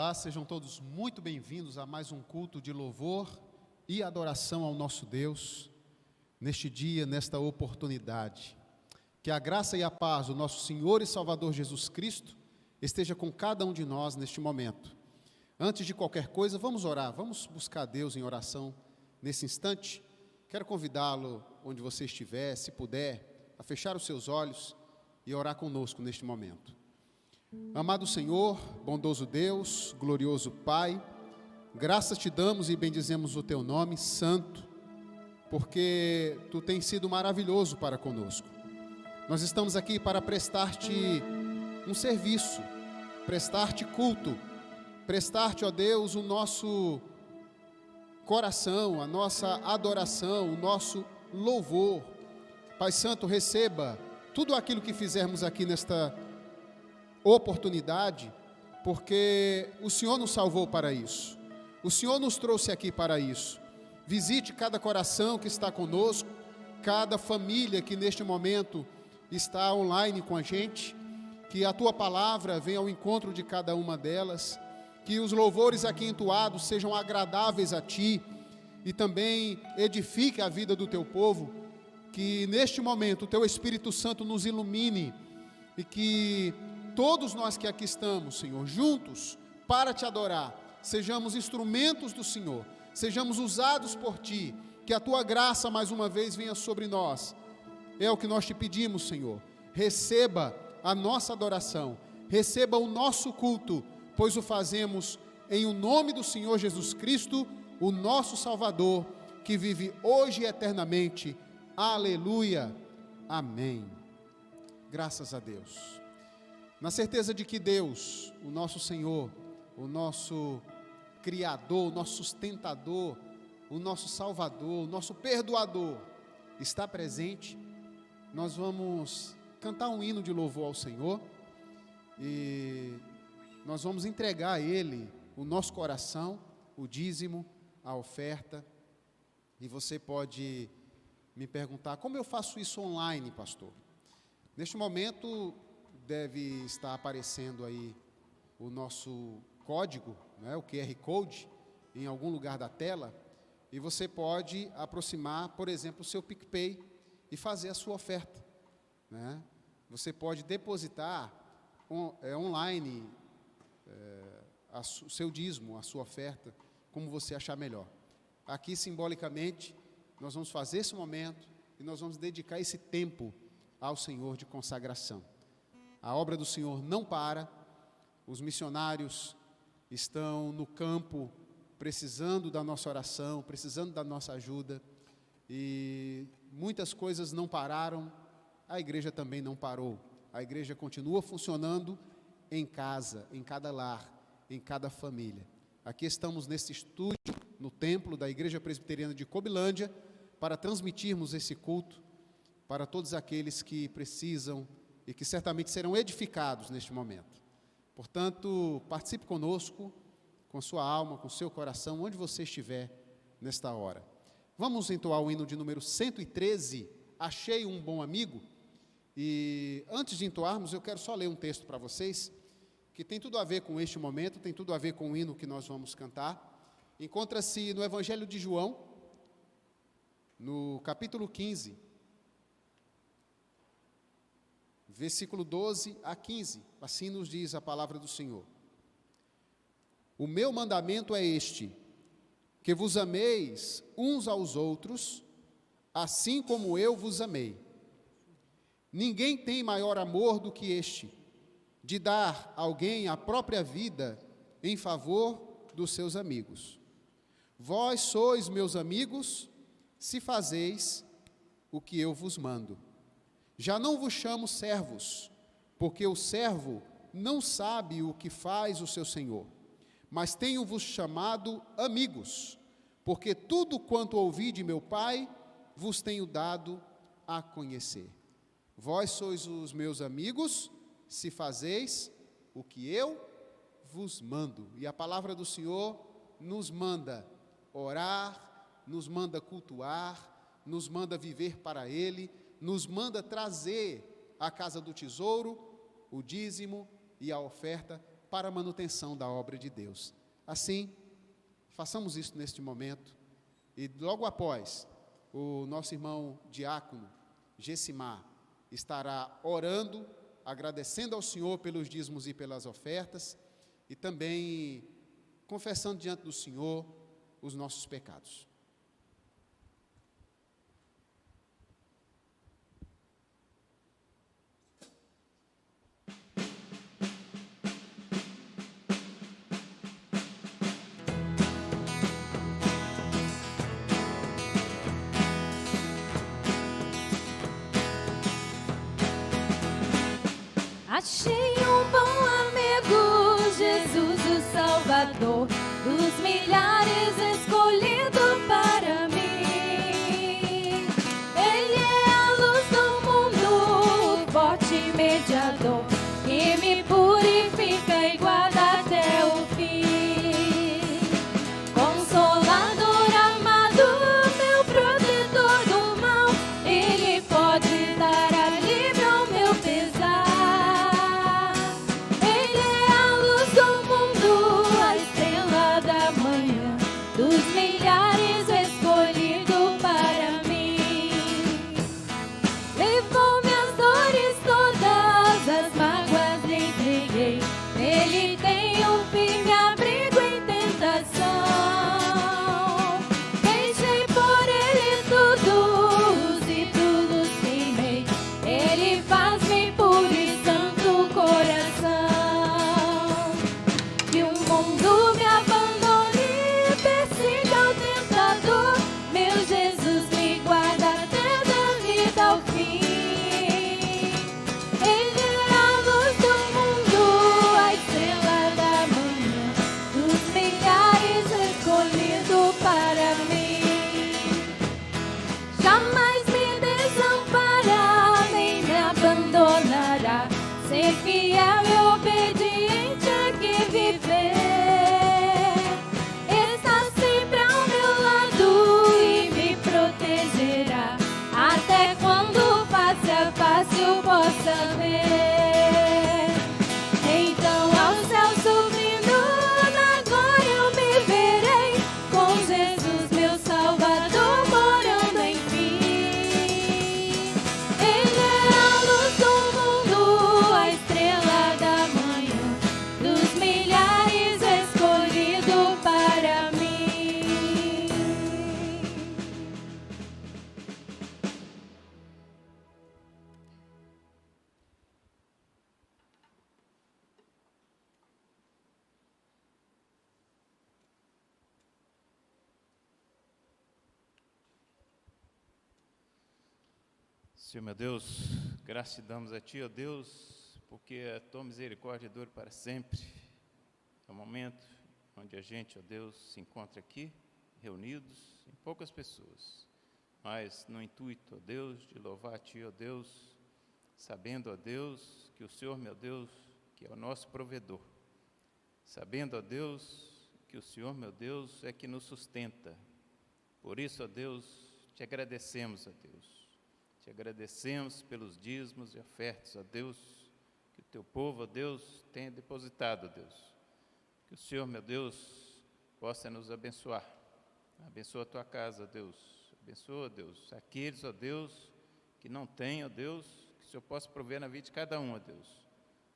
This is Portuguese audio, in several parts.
Olá, sejam todos muito bem-vindos a mais um culto de louvor e adoração ao nosso Deus, neste dia, nesta oportunidade. Que a graça e a paz do nosso Senhor e Salvador Jesus Cristo esteja com cada um de nós neste momento. Antes de qualquer coisa, vamos orar, vamos buscar Deus em oração nesse instante. Quero convidá-lo, onde você estiver, se puder, a fechar os seus olhos e orar conosco neste momento. Amado Senhor, bondoso Deus, glorioso Pai, graças te damos e bendizemos o teu nome santo, porque tu tens sido maravilhoso para conosco. Nós estamos aqui para prestar-te um serviço, prestar-te culto, prestar-te, ó Deus, o nosso coração, a nossa adoração, o nosso louvor. Pai Santo, receba tudo aquilo que fizermos aqui nesta oportunidade, porque o Senhor nos salvou para isso, o Senhor nos trouxe aqui para isso. Visite cada coração que está conosco, cada família que neste momento está online com a gente, que a tua palavra venha ao encontro de cada uma delas, que os louvores aqui entoados sejam agradáveis a ti e também edifique a vida do teu povo, que neste momento o teu Espírito Santo nos ilumine e que todos nós que aqui estamos, Senhor, juntos para te adorar, sejamos instrumentos do Senhor, sejamos usados por ti, que a tua graça mais uma vez venha sobre nós. É o que nós te pedimos, Senhor. Receba a nossa adoração, receba o nosso culto, pois o fazemos em o nome do Senhor Jesus Cristo, o nosso Salvador, que vive hoje e eternamente. Aleluia. Amém. Graças a Deus. Na certeza de que Deus, o nosso Senhor, o nosso Criador, o nosso sustentador, o nosso Salvador, o nosso Perdoador, está presente, nós vamos cantar um hino de louvor ao Senhor e nós vamos entregar a Ele o nosso coração, o dízimo, a oferta. E você pode me perguntar, como eu faço isso online, pastor? Neste momento deve estar aparecendo aí o nosso código, né, o QR Code, em algum lugar da tela, e você pode aproximar, por exemplo, o seu PicPay e fazer a sua oferta, né? Você pode depositar online o seu dízimo, a sua oferta, como você achar melhor. Aqui, simbolicamente, nós vamos fazer esse momento e nós vamos dedicar esse tempo ao Senhor de consagração. A obra do Senhor não para, os missionários estão no campo precisando da nossa oração, precisando da nossa ajuda, e muitas coisas não pararam, a igreja também não parou. A igreja continua funcionando em casa, em cada lar, em cada família. Aqui estamos nesse estúdio, no templo da Igreja Presbiteriana de Cobilândia, para transmitirmos esse culto para todos aqueles que precisam e que certamente serão edificados neste momento. Portanto, participe conosco, com sua alma, com seu coração, onde você estiver nesta hora. Vamos entoar o hino de número 113, Achei um Bom Amigo. E antes de entoarmos, eu quero só ler um texto para vocês, que tem tudo a ver com este momento, tem tudo a ver com o hino que nós vamos cantar. Encontra-se no Evangelho de João, no capítulo 15, versículo 12 a 15, assim nos diz a palavra do Senhor. O meu mandamento é este, que vos ameis uns aos outros, assim como eu vos amei. Ninguém tem maior amor do que este, de dar a alguém a própria vida em favor dos seus amigos. Vós sois meus amigos, se fazeis o que eu vos mando. Já não vos chamo servos, porque o servo não sabe o que faz o seu senhor, mas tenho-vos chamado amigos, porque tudo quanto ouvi de meu Pai, vos tenho dado a conhecer. Vós sois os meus amigos, se fazeis o que eu vos mando. E a palavra do Senhor nos manda orar, nos manda cultuar, nos manda viver para Ele, nos manda trazer à casa do tesouro o dízimo e a oferta para a manutenção da obra de Deus. Assim, façamos isso neste momento, e logo após, o nosso irmão diácono Gessimar estará orando, agradecendo ao Senhor pelos dízimos e pelas ofertas, e também confessando diante do Senhor os nossos pecados. Achei um bom amigo, Jesus o Salvador, dos milhares escolhido para mim. Ele é a luz do mundo, o forte mediador, que me purifica e guarda até o fim. Consolador amado, meu protetor do mal, Ele pode dar alívio ao meu pesar. Dos milhares escolhido para mim, levou minhas dores todas, as mágoas lhe entreguei. Ele tem um firme abrigo em tentação. Deixei por ele tudo, os ídolos queimei. Ele faz-me puro e santo coração. Que o mundo me abandone, persiga o tentador, meu Jesus me guarda até da vida ao fim. Ele é a luz do mundo, a estrela da manhã, dos milhares escolhido para mim. Jamais me desamparará, nem me abandonará, ser fiel e obediente é que viver. Até quando face a face eu possa ver. Então ao céu subindo, na glória eu me verei, com Jesus meu Salvador morando em mim. Ele é a luz do mundo, a estrela da manhã, dos milhares escolhido para mim. Senhor meu Deus, graças te damos a Ti, ó Deus, porque a Tua misericórdia dura para sempre. É o momento onde a gente, ó Deus, se encontra aqui, reunidos em poucas pessoas, mas no intuito, ó Deus, de louvar a Ti, ó Deus, sabendo, ó Deus, que o Senhor, meu Deus, que é o nosso provedor, sabendo, ó Deus, que o Senhor, meu Deus, é que nos sustenta. Por isso, ó Deus, te agradecemos, ó Deus. Te agradecemos pelos dízimos e ofertas, ó Deus, que o Teu povo, ó Deus, tenha depositado, ó Deus. Que o Senhor, meu Deus, possa nos abençoar. Abençoa a Tua casa, ó Deus. Abençoa, ó Deus, aqueles, ó Deus, que não têm, ó Deus, que o Senhor possa prover na vida de cada um, ó Deus.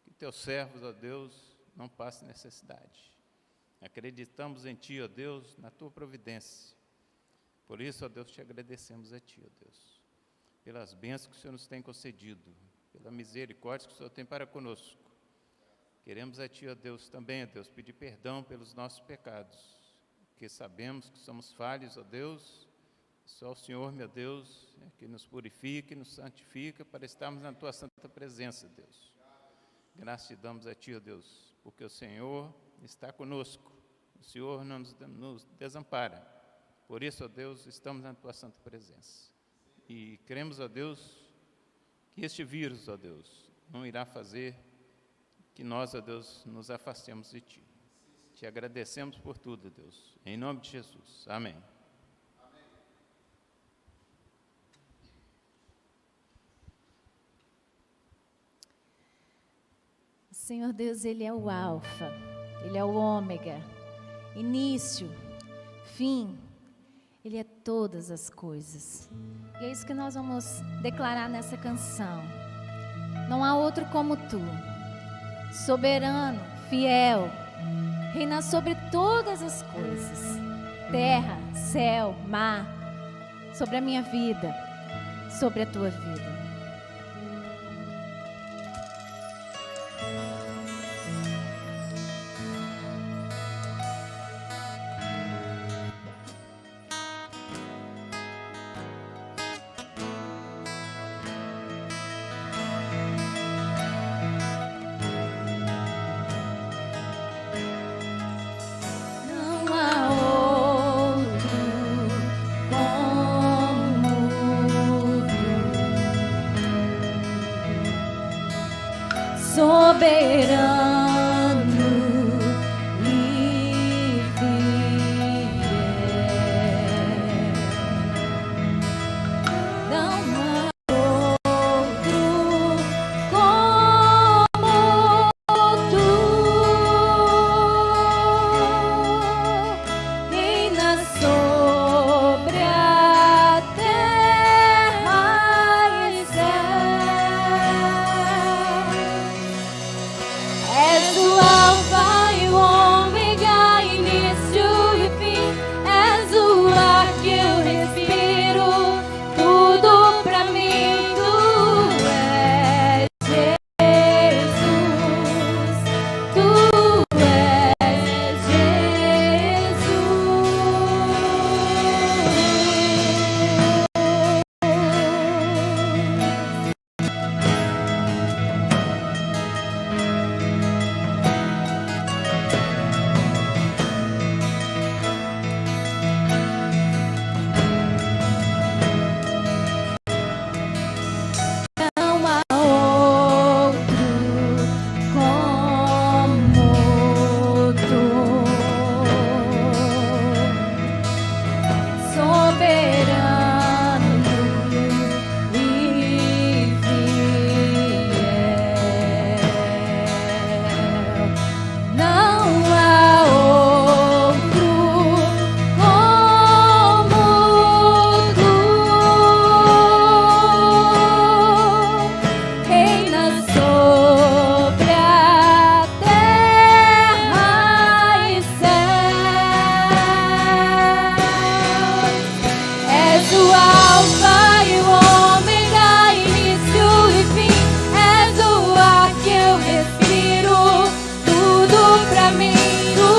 Que Teus servos, ó Deus, não passem necessidade. Acreditamos em Ti, ó Deus, na Tua providência. Por isso, ó Deus, te agradecemos a Ti, ó Deus, pelas bênçãos que o Senhor nos tem concedido, pela misericórdia que o Senhor tem para conosco. Queremos a Ti, ó Deus, também, ó Deus, pedir perdão pelos nossos pecados, porque sabemos que somos falhos, ó Deus, só o Senhor, meu Deus, é que nos purifica e nos santifica para estarmos na Tua santa presença, Deus. Graças te damos a Ti, ó Deus, porque o Senhor está conosco, o Senhor não nos desampara. Por isso, ó Deus, estamos na Tua santa presença. E cremos, ó Deus, que este vírus, ó Deus, não irá fazer que nós, ó Deus, nos afastemos de Ti. Te agradecemos por tudo, Deus. Em nome de Jesus. Amém. Senhor Deus, Ele é o Alfa, Ele é o Ômega, início, fim, Ele é todas as coisas. E é isso que nós vamos declarar nessa canção. Não há outro como Tu, soberano, fiel, reina sobre todas as coisas, terra, céu, mar, sobre a minha vida, sobre a Tua vida. Soberano e fiel, não há outro como Tu, reina sobre a terra e céu. És o Alfa e o Ômega, início e fim. És o ar que eu respiro, tudo pra mim. Tu és Jesus, Tu és Jesus. Não há outro como Tu, soberano e fiel. Não há outro como Tu, reina sobre a terra e céu. És o Alfa e o Ômega, início e fim. És o ar que eu respiro, tudo pra mim. Tu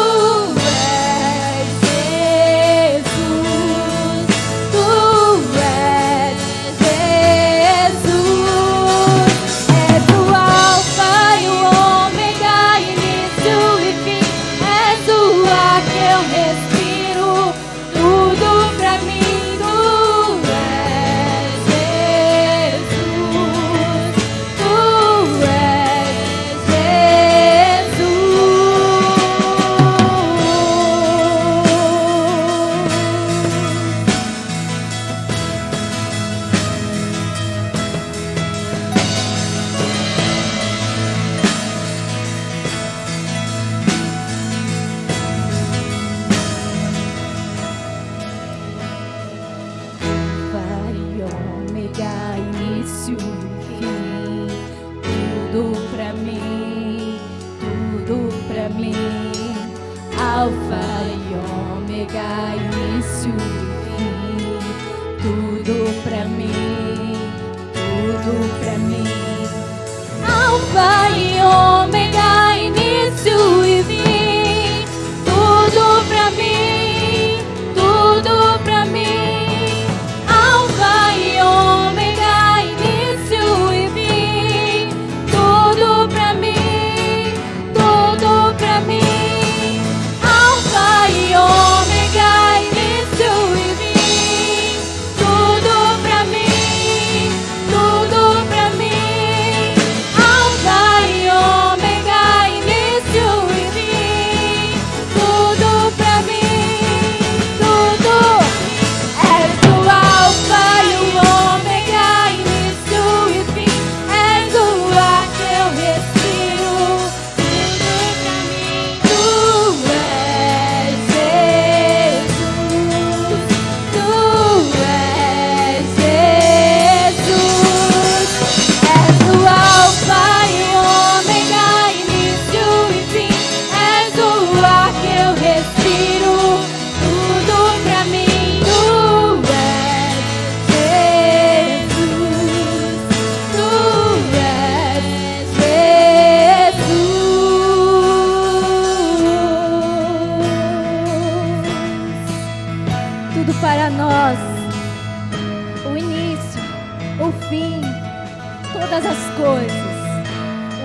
és Jesus, Tu és Jesus. És o Alfa e o Ômega, início e fim. És o ar que eu respiro, tudo pra mim. Tu és Jesus, Tu Alfa e Ômega, início e fim, tudo pra mim, tudo pra mim. Alfa e Ômega, início e fim, tudo pra mim, tudo pra mim. Alfa e Ômega, início e fim, tudo pra mim, tudo pra mim. Alfa e Ômega, início e fim, tudo pra mim, tudo pra mim. Alfa e Ômega, início e fim, tudo pra mim, tudo pra mim. Alfa e Ômega. todas as coisas.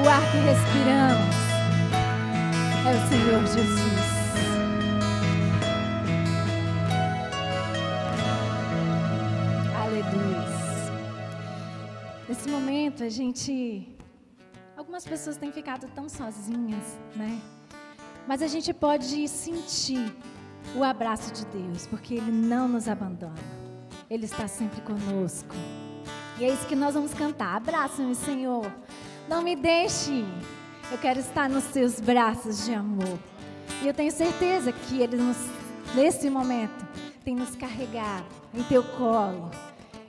O ar que respiramos é o Senhor Jesus. Aleluia. Nesse momento, algumas pessoas têm ficado tão sozinhas, né? Mas a gente pode sentir o abraço de Deus, porque Ele não nos abandona. Ele está sempre conosco. E é isso que nós vamos cantar. Abraça-me, Senhor. Não me deixe. Eu quero estar nos seus braços de amor. E eu tenho certeza que Ele, nesse momento, tem nos carregado em teu colo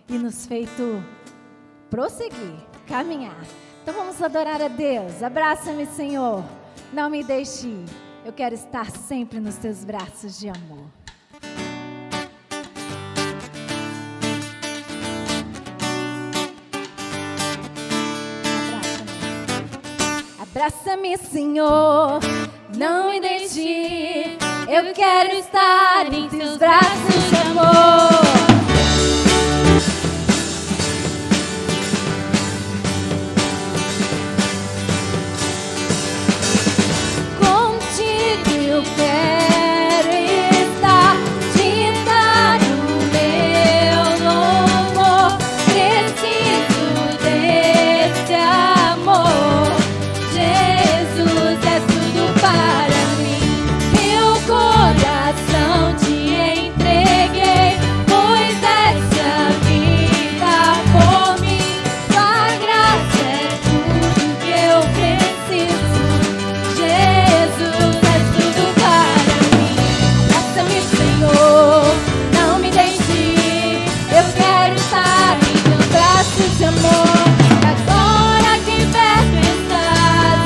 e nos feito prosseguir, caminhar. Então vamos adorar a Deus. Abraça-me, Senhor. Não me deixe ir. Eu quero estar sempre nos teus braços de amor. Abraça-me, Senhor, não me deixe ir. Eu quero estar em teus braços de amor. Contigo eu quero estar, ditar o meu louvor. Preciso desse amor. Jesus é tudo para mim. Meu coração te entreguei, pois essa vida por mim. Tua graça é tudo que eu preciso. Jesus é tudo para mim. Abraça-me, Senhor, não me deixe ir. Eu quero estar em teus braços de amor. Agora que perto estás,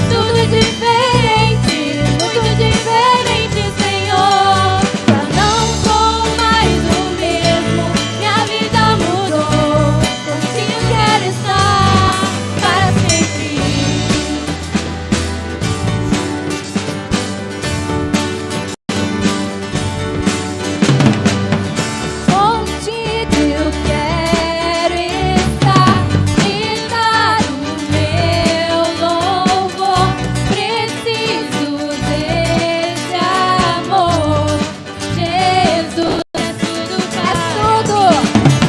tudo diferente, muito diferente, Senhor. Já não sou mais o mesmo, minha vida mudou. Contigo quero estar para sempre. Contigo eu quero estar, ditar o meu louvor. Preciso desse amor. Jesus é tudo para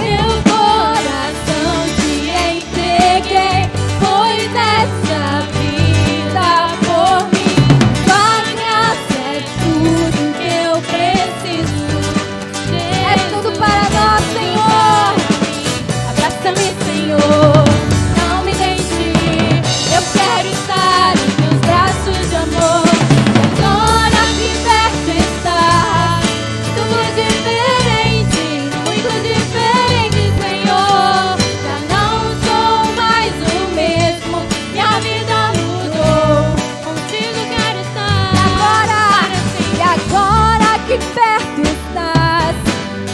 meu coração te entreguei, pois essa vida por mim. Tua graça é tudo que eu preciso. É tudo para nós, Senhor. Abraça-me, Senhor, não me deixe ir. Eu quero estar em teus braços de amor. Agora que perto está, tudo diferente, muito diferente, Senhor. Já não sou mais o mesmo, minha vida mudou. Contigo quero estar. E agora que perto estás,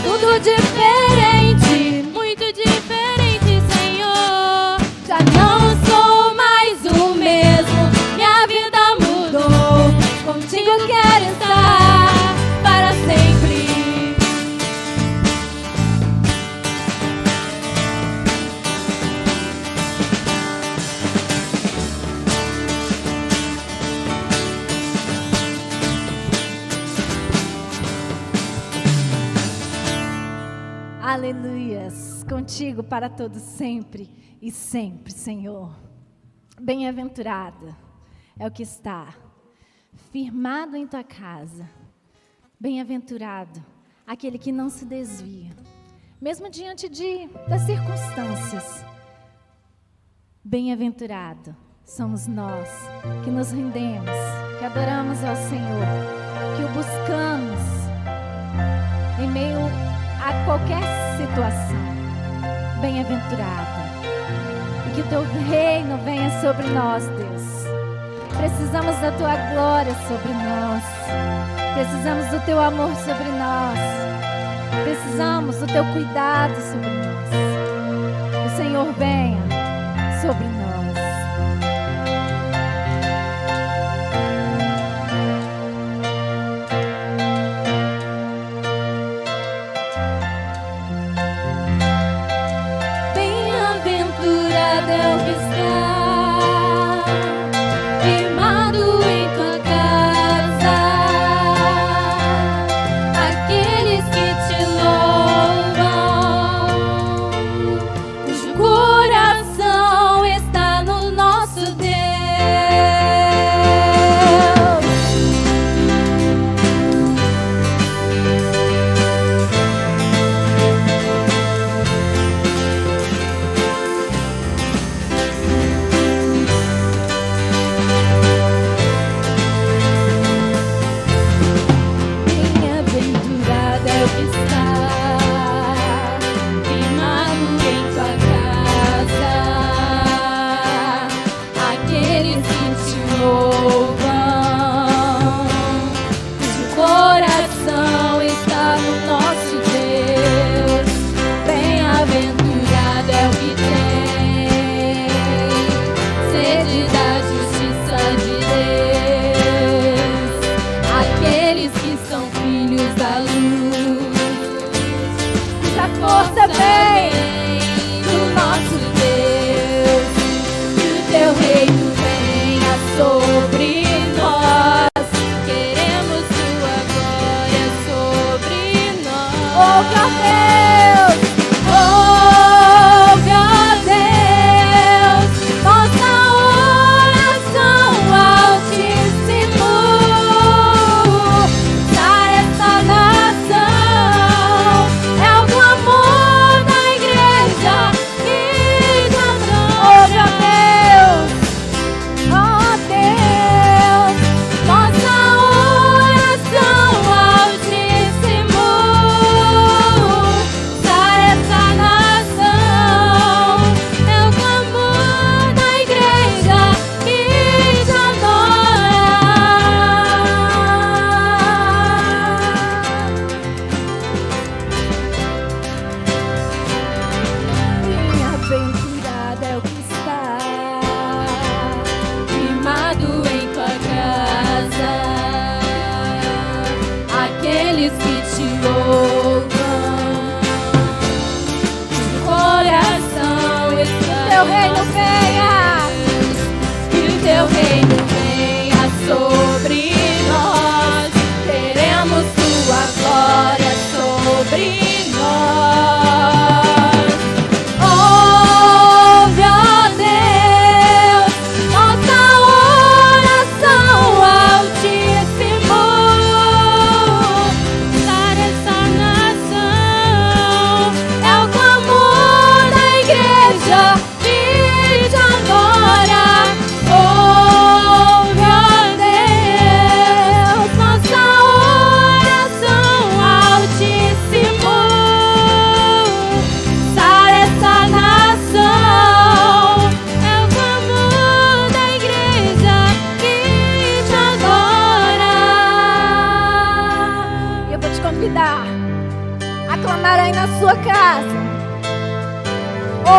tudo diferente, muito diferente, Senhor. Já não sou mais o mesmo, minha vida mudou. Contigo quero estar para sempre. Aleluias, contigo para todos sempre e sempre, Senhor. Bem-aventurado é o que está firmado em tua casa. Bem-aventurado aquele que não se desvia, mesmo diante das circunstâncias. Bem-aventurado somos nós que nos rendemos, que adoramos ao Senhor, que o buscamos em meio a qualquer situação. Bem-aventurado. E que o teu reino venha sobre nós, Deus. Precisamos da tua glória sobre nós. Precisamos do teu amor sobre nós. Precisamos do teu cuidado sobre nós. O Senhor venha sobre nós. Bem-aventurado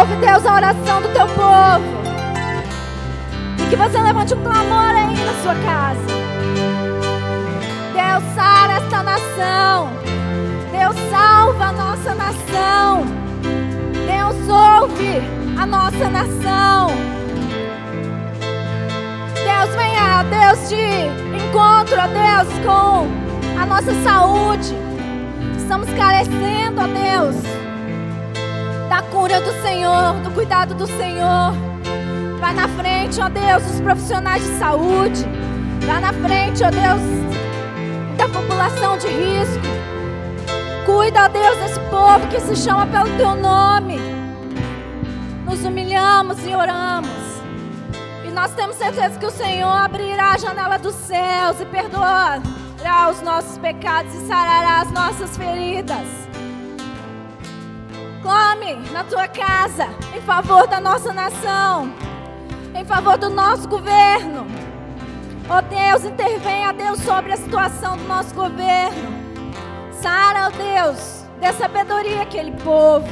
Ouve, Deus, a oração do teu povo. E que você levante um clamor aí na sua casa. Deus, sara esta nação. Deus, salva a nossa nação. Deus, ouve a nossa nação. Deus, venha, Deus, de encontro, ó Deus, com a nossa saúde. Estamos carecendo, ó Deus, da cura do Senhor, do cuidado do Senhor. Vai na frente, ó Deus, dos profissionais de saúde. Vai na frente, ó Deus, da população de risco. Cuida, ó Deus, desse povo que se chama pelo teu nome. Nos humilhamos e oramos. E nós temos certeza que o Senhor abrirá a janela dos céus e perdoará os nossos pecados e sarará as nossas feridas. Clame na tua casa em favor da nossa nação, em favor do nosso governo. Ó Deus, intervenha, Deus, sobre a situação do nosso governo. Sara, ó Deus, dê sabedoria àquele povo.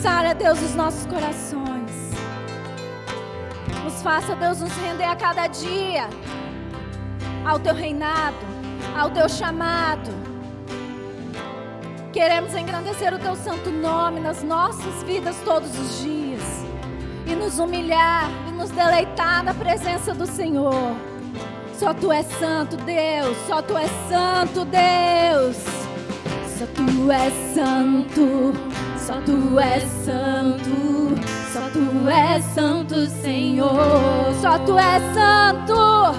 Sara, Deus, os nossos corações. Nos faça, Deus, nos render a cada dia ao teu reinado, ao teu chamado. queremos engrandecer o Teu santo nome nas nossas vidas todos os dias. E nos humilhar e nos deleitar na presença do Senhor. Só Tu és santo, Deus. Só Tu és santo, Deus. Só Tu és santo. Só Tu és santo. Só Tu és santo, Senhor. Só Tu és santo.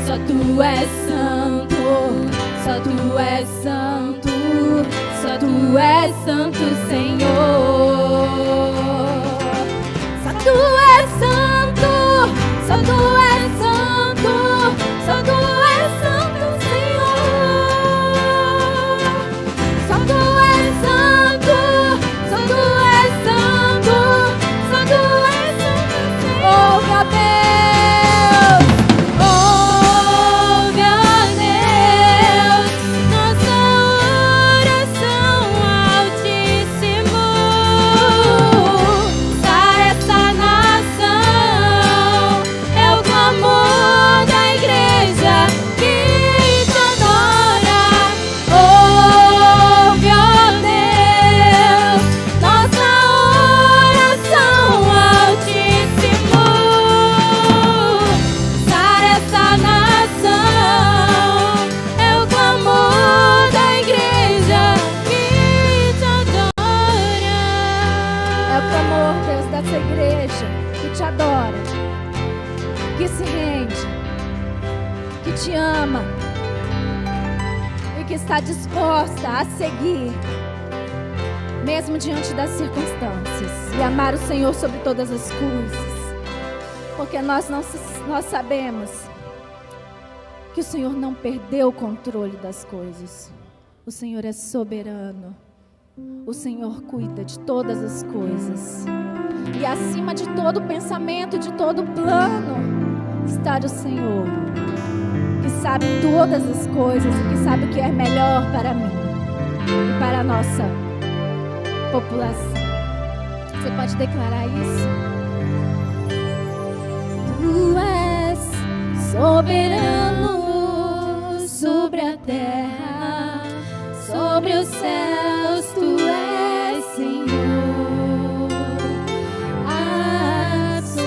Só Tu és santo. Só Tu és santo. Só Tu és santo, Senhor. Só Tu és santo. Só Tu és santo. Só Tu és santo, Senhor. Só Tu és santo. Só Tu és santo. Só Tu és santo, Senhor. Ouve, ó Deus. Ouve, ó Deus. Nossa oração, Altíssimo. Sara essa nação. É o clamor da igreja que te adora. Ouve, ó Deus, nossa oração, Altíssimo. Sara essa nação. É o clamor da igreja que te adora. É o clamor, Deus, dessa igreja que te adora, que se rende, que te ama e que está disposta a seguir, mesmo diante das circunstâncias, e amar o Senhor sobre todas as coisas, porque nós sabemos que o Senhor não perdeu o controle das coisas. O Senhor é soberano. O Senhor cuida de todas as coisas. E acima de todo pensamento, de todo plano, está o Senhor, que sabe todas as coisas e que sabe o que é melhor para mim e para a nossa população. Você pode declarar isso? Tu és soberano sobre a terra, sobre os céus. Tu és Senhor absoluto.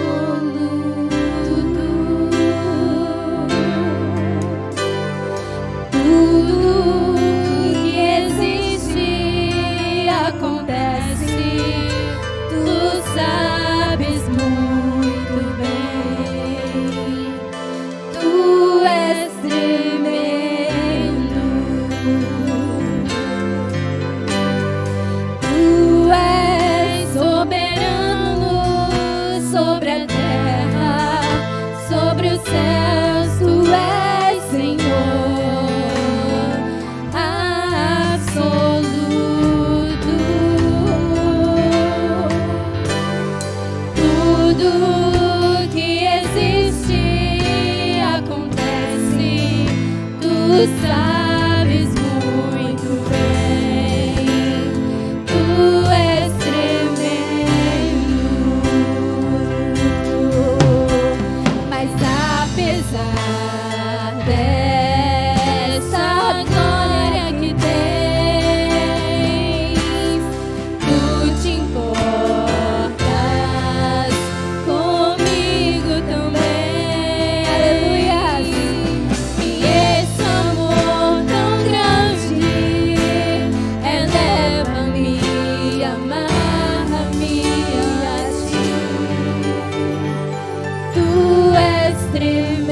Tudo que existe acontece. Tu sabes muito bem. Tu és tremendo. Tu és soberano sobre a terra, sobre os céus. Tu és Senhor absoluto. Tudo que existe acontece. Tu sabes muito bem. Tu és tremendo. Mas apesar dessa glória que tens, tu te importas comigo também. Aleluia. E esse amor tão grande eleva-me, amarra-me a ti. Tu és tremendo.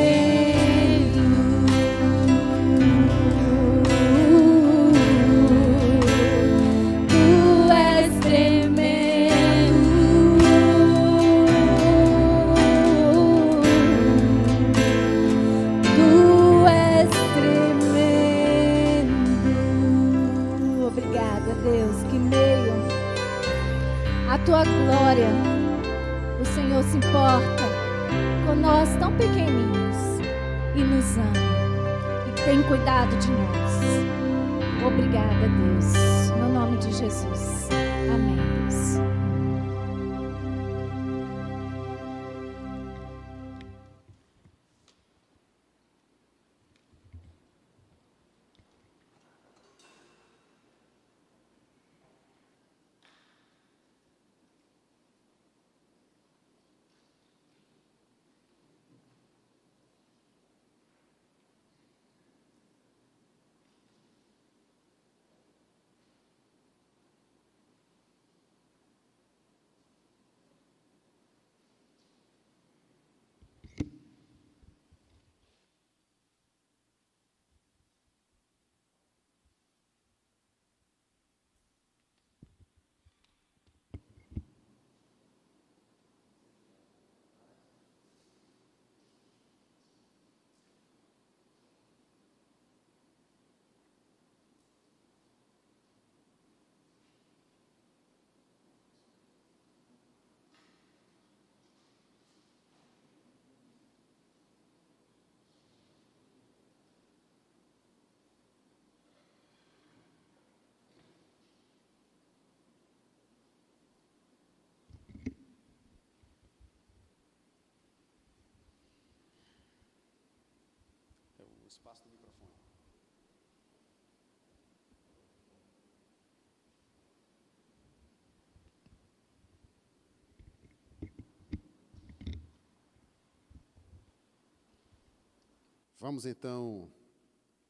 Tu és tremendo. Tu és tremendo. Obrigada, Deus, que meio a tua glória, o Senhor se importa com nós tão pequeninos e nos ama e tem cuidado de nós. Obrigada, Deus, no nome de Jesus. Amém, Deus. espaço do microfone. Vamos então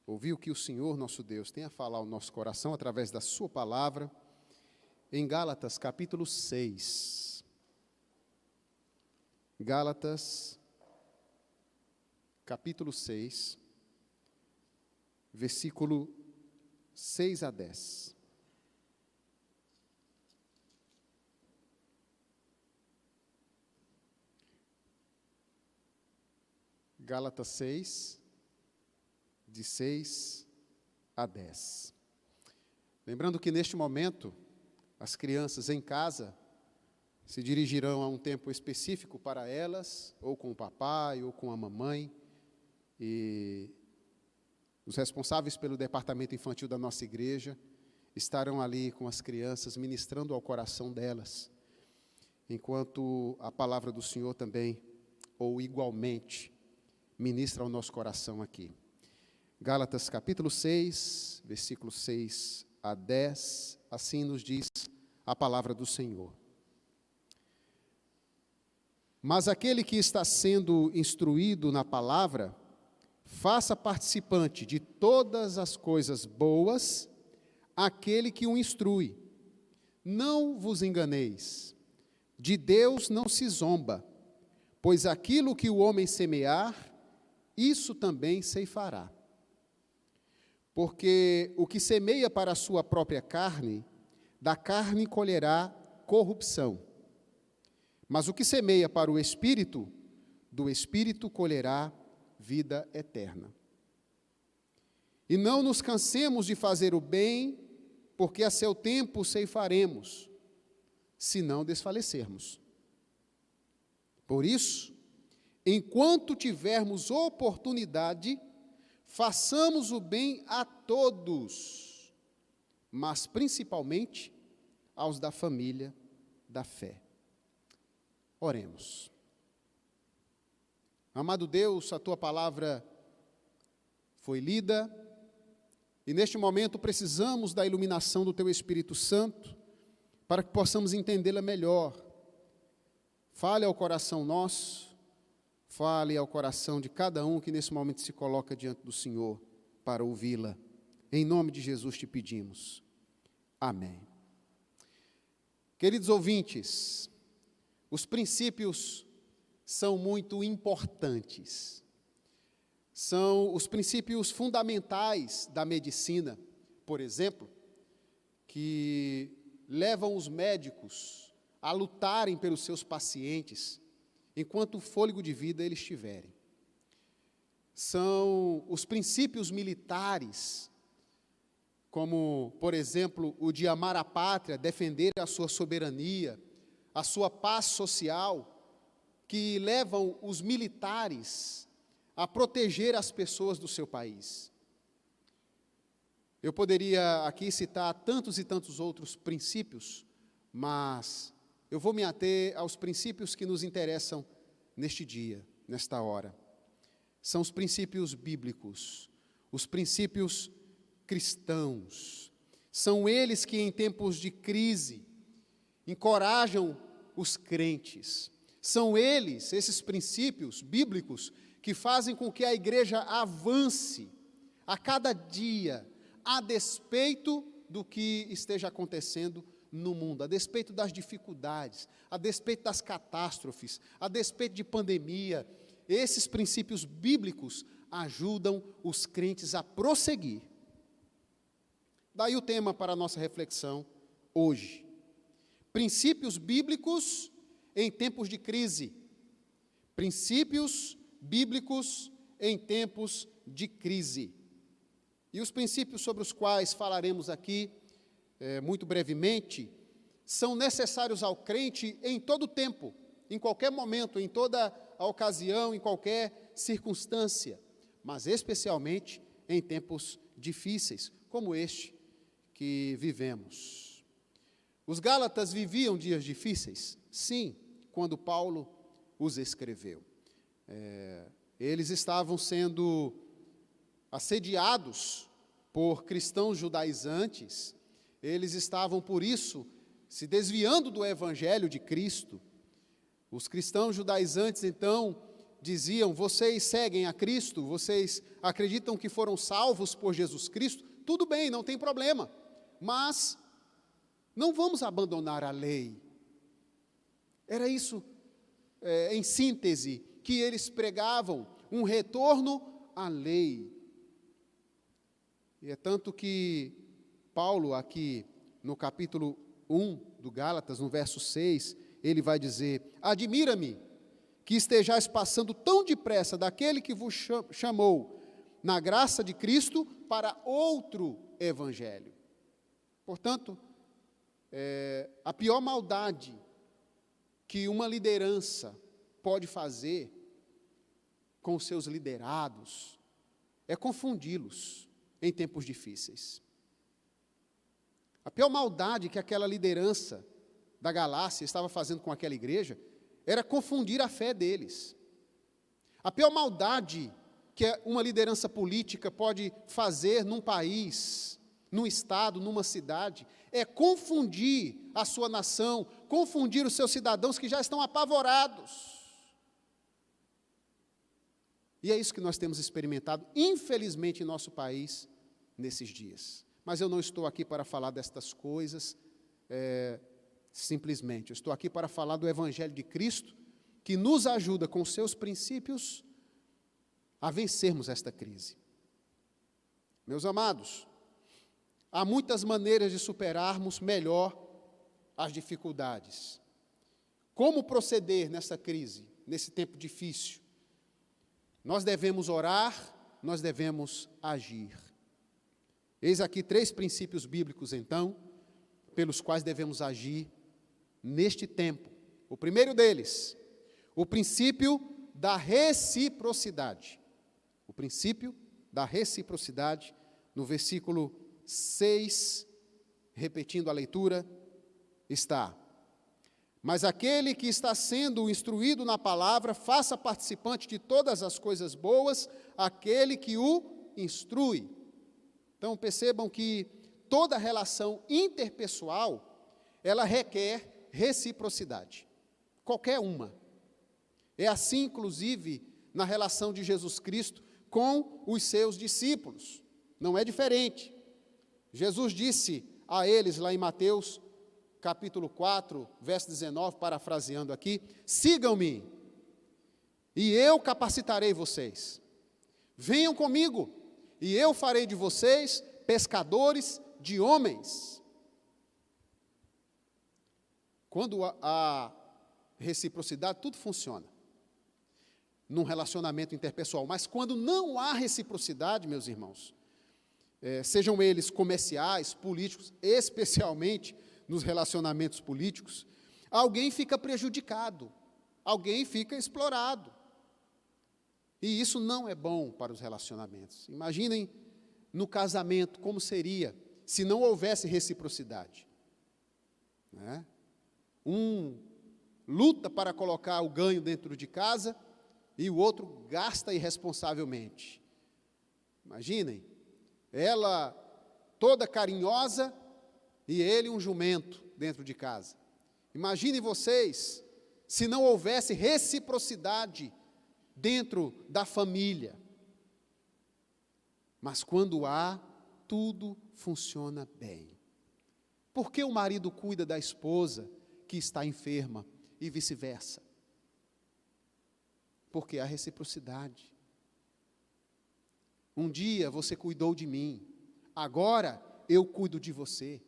ouvir o que o Senhor nosso Deus tem a falar ao nosso coração através da sua palavra, em Gálatas capítulo 6. Gálatas capítulo 6, versículo 6 a 10. Gálatas 6, de 6 a 10. Lembrando que neste momento, as crianças em casa se dirigirão a um tempo específico para elas, ou com o papai, ou com a mamãe, e os responsáveis pelo departamento infantil da nossa igreja estarão ali com as crianças, ministrando ao coração delas, enquanto a palavra do Senhor também, ou igualmente, ministra ao nosso coração aqui. Gálatas capítulo 6, versículos 6 a 10, assim nos diz a palavra do Senhor. Mas aquele que está sendo instruído na palavra, faça participante de todas as coisas boas aquele que o instrui. Não vos enganeis, de Deus não se zomba, pois aquilo que o homem semear, isso também ceifará. Porque o que semeia para a sua própria carne, da carne colherá corrupção. Mas o que semeia para o Espírito, do Espírito colherá vida eterna. E não nos cansemos de fazer o bem, porque a seu tempo ceifaremos, se não desfalecermos. Por isso, enquanto tivermos oportunidade, façamos o bem a todos, mas principalmente aos da família da fé. Oremos. Amado Deus, a Tua palavra foi lida, e neste momento precisamos da iluminação do Teu Espírito Santo, para que possamos entendê-la melhor. Fale ao coração nosso, fale ao coração de cada um que nesse momento se coloca diante do Senhor para ouvi-la. Em nome de Jesus te pedimos. Amém. Queridos ouvintes, os princípios são muito importantes. São os princípios fundamentais da medicina, por exemplo, que levam os médicos a lutarem pelos seus pacientes, enquanto o fôlego de vida eles tiverem. São os princípios militares, como, por exemplo, o de amar a pátria, defender a sua soberania, a sua paz social, que levam os militares a proteger as pessoas do seu país. Eu poderia aqui citar tantos e tantos outros princípios, mas eu vou me ater aos princípios que nos interessam neste dia, nesta hora. São os princípios bíblicos, os princípios cristãos. São eles que, em tempos de crise, encorajam os crentes. São eles, esses princípios bíblicos, que fazem com que a igreja avance a cada dia, a despeito do que esteja acontecendo no mundo, a despeito das dificuldades, a despeito das catástrofes, a despeito de pandemia. Esses princípios bíblicos ajudam os crentes a prosseguir. Daí o tema para a nossa reflexão hoje. Princípios bíblicos em tempos de crise. Princípios bíblicos em tempos de crise. E os princípios sobre os quais falaremos aqui, muito brevemente, são necessários ao crente em todo tempo, em qualquer momento, em toda a ocasião, em qualquer circunstância, mas especialmente em tempos difíceis, como este que vivemos. Os Gálatas viviam dias difíceis? Sim, quando Paulo os escreveu. Eles estavam sendo assediados por cristãos judaizantes, eles estavam, por isso, se desviando do evangelho de Cristo. Os cristãos judaizantes, então, diziam: vocês seguem a Cristo, vocês acreditam que foram salvos por Jesus Cristo, tudo bem, não tem problema, mas não vamos abandonar a lei. Era isso, em síntese, que eles pregavam, um retorno à lei. E é tanto que Paulo, aqui no capítulo 1 do Gálatas, no verso 6, ele vai dizer: admira-me que estejais passando tão depressa daquele que vos chamou na graça de Cristo para outro evangelho. Portanto, a pior maldade que uma liderança pode fazer com os seus liderados é confundi-los em tempos difíceis. A pior maldade que aquela liderança da Galácia estava fazendo com aquela igreja era confundir a fé deles. A pior maldade que uma liderança política pode fazer num país, num estado, numa cidade, é confundir a sua nação, confundir os seus cidadãos que já estão apavorados. E é isso que nós temos experimentado, infelizmente, em nosso país, nesses dias. Mas eu não estou aqui para falar destas coisas, simplesmente. Eu estou aqui para falar do Evangelho de Cristo, que nos ajuda com seus princípios a vencermos esta crise. Meus amados, há muitas maneiras de superarmos melhor as dificuldades. Como proceder nessa crise, nesse tempo difícil? Nós devemos orar, nós devemos agir. Eis aqui 3 princípios bíblicos, então, pelos quais devemos agir neste tempo. O primeiro deles, o princípio da reciprocidade. O princípio da reciprocidade, no versículo 6, repetindo a leitura, está: mas aquele que está sendo instruído na palavra, faça participante de todas as coisas boas aquele que o instrui. Então, percebam que toda relação interpessoal, ela requer reciprocidade. Qualquer uma. É assim, inclusive, na relação de Jesus Cristo com os seus discípulos. Não é diferente. Jesus disse a eles, lá em Mateus, capítulo 4, verso 19, parafraseando aqui: sigam-me, e eu capacitarei vocês. Venham comigo, e eu farei de vocês pescadores de homens. Quando há reciprocidade, tudo funciona num relacionamento interpessoal. Mas quando não há reciprocidade, meus irmãos, sejam eles comerciais, políticos, especialmente nos relacionamentos políticos, alguém fica prejudicado, alguém fica explorado. E isso não é bom para os relacionamentos. Imaginem no casamento como seria se não houvesse reciprocidade. Né? Um luta para colocar o ganho dentro de casa e o outro gasta irresponsavelmente. Imaginem, ela toda carinhosa e ele um jumento dentro de casa. Imaginem vocês se não houvesse reciprocidade dentro da família. Mas quando há, tudo funciona bem. Por que o marido cuida da esposa que está enferma e vice-versa? Porque há reciprocidade. Um dia você cuidou de mim, agora eu cuido de você.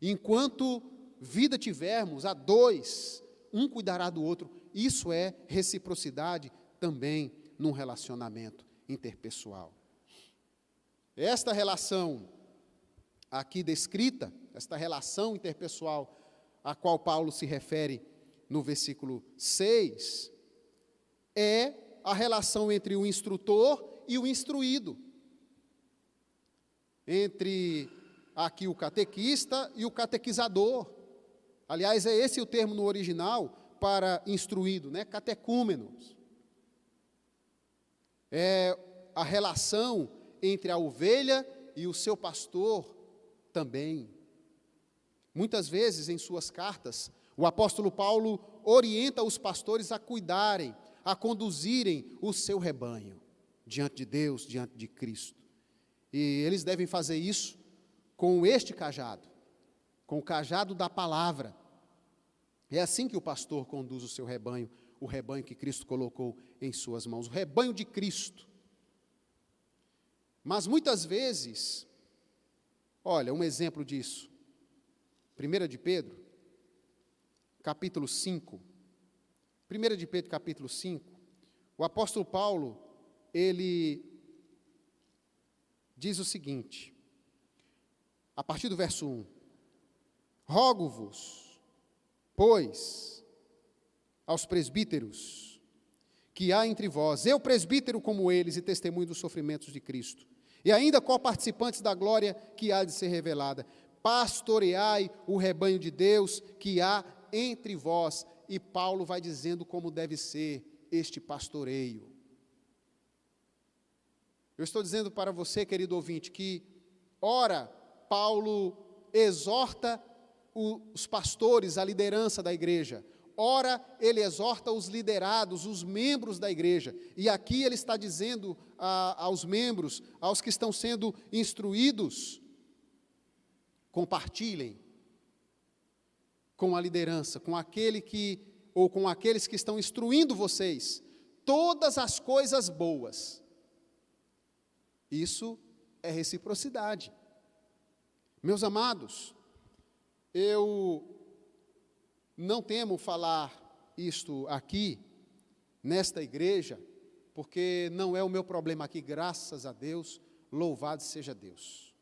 Enquanto vida tivermos, a 2, um cuidará do outro. Isso é reciprocidade também num relacionamento interpessoal. Esta relação aqui descrita, esta relação interpessoal a qual Paulo se refere no versículo 6, é a relação entre o instrutor e o instruído. Entre aqui o catequista e o catequizador. Aliás, é esse o termo no original para instruído, né? Catecúmenos. É a relação entre a ovelha e o seu pastor também. Muitas vezes, em suas cartas, o apóstolo Paulo orienta os pastores a cuidarem, a conduzirem o seu rebanho diante de Deus, diante de Cristo. E eles devem fazer isso com este cajado, com o cajado da palavra. É assim que o pastor conduz o seu rebanho, o rebanho que Cristo colocou em suas mãos, o rebanho de Cristo. Mas muitas vezes, olha, um exemplo disso, 1 de Pedro, capítulo 5, 1 de Pedro, capítulo 5, o apóstolo Paulo, ele diz o seguinte, a partir do verso 1, rogo-vos, pois, aos presbíteros que há entre vós, eu presbítero como eles e testemunho dos sofrimentos de Cristo, e ainda co-participantes da glória que há de ser revelada, pastoreai o rebanho de Deus que há entre vós. E Paulo vai dizendo como deve ser este pastoreio. Eu estou dizendo para você, querido ouvinte, que ora, Paulo exorta os pastores, a liderança da igreja. Ora, ele exorta os liderados, os membros da igreja. E aqui ele está dizendo aos membros, aos que estão sendo instruídos, compartilhem com a liderança, com aquele que, ou com aqueles que estão instruindo vocês, todas as coisas boas. Isso é reciprocidade. Meus amados, eu não temo falar isto aqui, nesta igreja, porque não é o meu problema aqui, graças a Deus, louvado seja Deus.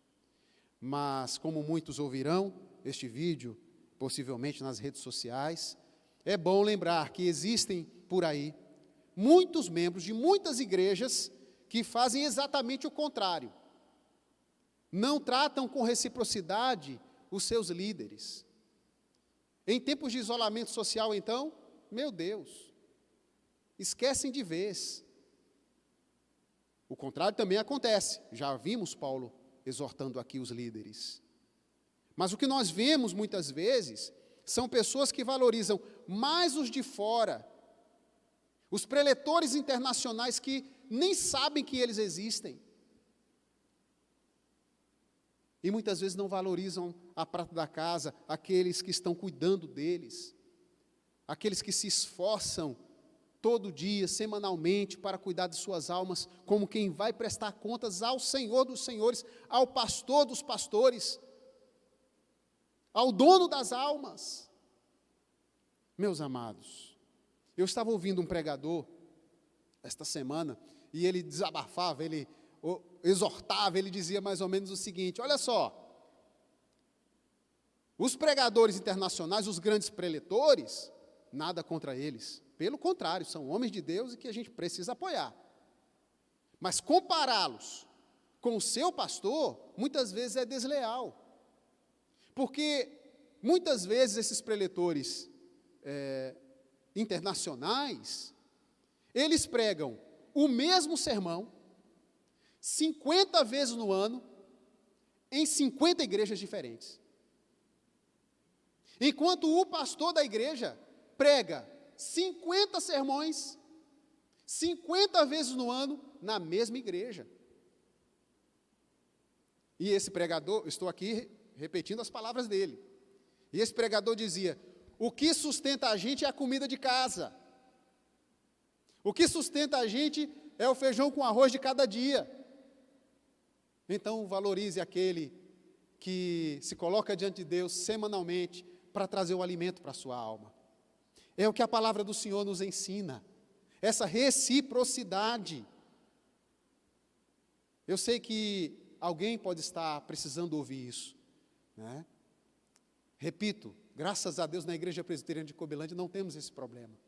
Mas, como muitos ouvirão este vídeo, possivelmente nas redes sociais, é bom lembrar que existem por aí muitos membros de muitas igrejas que fazem exatamente o contrário. Não tratam com reciprocidade os seus líderes. Em tempos de isolamento social, então, meu Deus, esquecem de vez. O contrário também acontece. Já vimos Paulo exortando aqui os líderes. Mas o que nós vemos muitas vezes são pessoas que valorizam mais os de fora, os preletores internacionais que nem sabem que eles existem. E muitas vezes não valorizam a prata da casa, aqueles que estão cuidando deles, aqueles que se esforçam todo dia, semanalmente, para cuidar de suas almas, como quem vai prestar contas ao Senhor dos senhores, ao pastor dos pastores, ao dono das almas. Meus amados, eu estava ouvindo um pregador esta semana, e ele desabafava, ele exortava, ele dizia mais ou menos o seguinte: olha só, os pregadores internacionais, os grandes preletores, nada contra eles, pelo contrário, são homens de Deus e que a gente precisa apoiar. Mas compará-los com o seu pastor, muitas vezes é desleal. Porque, muitas vezes, esses preletores internacionais, eles pregam o mesmo sermão, 50 vezes no ano, em 50 igrejas diferentes. Enquanto o pastor da igreja prega 50 sermões, 50 vezes no ano, na mesma igreja. E esse pregador, estou aqui repetindo as palavras dele, e esse pregador dizia: o que sustenta a gente é a comida de casa, o que sustenta a gente é o feijão com arroz de cada dia. Então valorize aquele que se coloca diante de Deus semanalmente para trazer o alimento para a sua alma. É o que a palavra do Senhor nos ensina, essa reciprocidade. Eu sei que alguém pode estar precisando ouvir isso, né? Repito, graças a Deus na Igreja Presbiteriana de Cobelândia não temos esse problema.